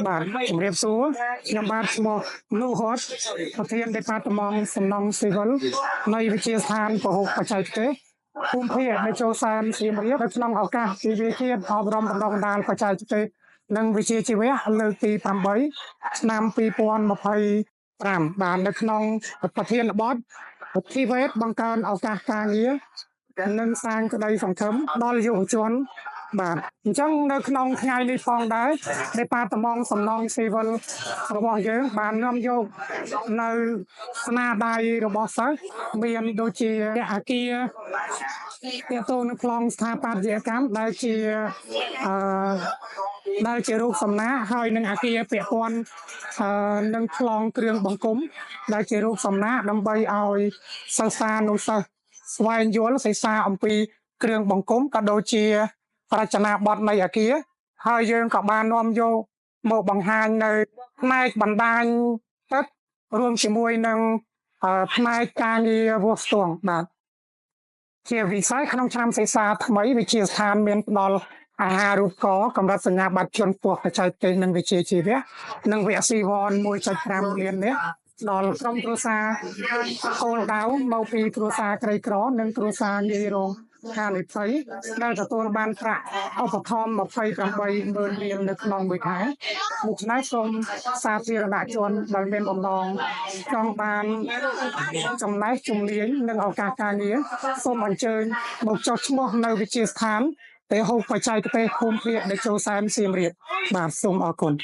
បាទជំរាបសួរខ្ញុំបាទឈ្មោះនូហតប្រធានដេប៉ាតឺម៉ង់សំណង់ស៊ីវិលនៃវិទ្យាស្ថានពហុបច្ចេកទេសភូមិភាគនៃចូលសែនសៀមរាបនៅក្នុងឱកាសពីវិទ្យាអប់រំបណ្ដុះបណ្ដាលបច្ចេកទេសនិងវិជ្ជាជីវៈលើកទី8ឆ្នាំ2025បាទនៅក្នុងប្រធានបទធីវេតបង្កើនឱកាសការងារនិងសាងក្តីសង្ឃឹមដល់យុវជនបាទអញ្ចឹងនៅក្នុងថ្ងៃនេះផងដែរដេប៉ាតឺម៉ង់សំណង់ស៊ីវិលរបស់យើងបាននាំយកនៅស្នាដៃរបស់សិស្សមានដូចជាអាគារទាក់ទងនឹងប្លង់ស្ថាបត្យកម្មដែលជារូបសំណាកហើយនឹងអាគារពាក់ព័ន្ធនឹងប្លង់គ្រឿងបង្គុំដែលជារូបសំណាកដើម្បីឲ្យសិស្សានុសិស្សស្វែងយល់សិក្សាអំពីគ្រឿងបង្គុំក៏ដូចជារចនាបថនៃអាគារហើយយើងក៏បាននាំយកមកបង្ហាញនៅផ្នែកបណ្ដាញទឹករួមជាមួយនឹងផ្នែកការងារវាស់ស្ទង់បាទជាវិស័យក្នុងឆ្នាំសិក្សាថ្មីវិទ្យាស្ថានមានផ្ដល់អាហារូបករណ៍កម្រិតសញ្ញាបត្រជាន់ខ្ពស់បច្ចេកទេសនិងវិជ្ជាជីវៈនិងវគ្គស៊ីវ័ន 1.5 លាននាក់ដល់ក្រុមគ្រួសារគោលដៅមកពីគ្រួសារក្រីក្រនិងគ្រួសារងាយរងហានិភ័យដែលទទួលបានប្រាក់ឧបត្ថម្ភ 28,000 រៀលនៅក្នុងមួយខែដូច្នេះសូមសាធារណជនដែលមានបំណងចង់បានចំណេះជំនាញនិងឱកាសការងារសូមអញ្ជើញមកចុះឈ្មោះនៅវិទ្យាស្ថានពហុបច្ចេកទេសភូមិភាគនៃចូលសែនសៀមរាបបាទសូមអរគុណ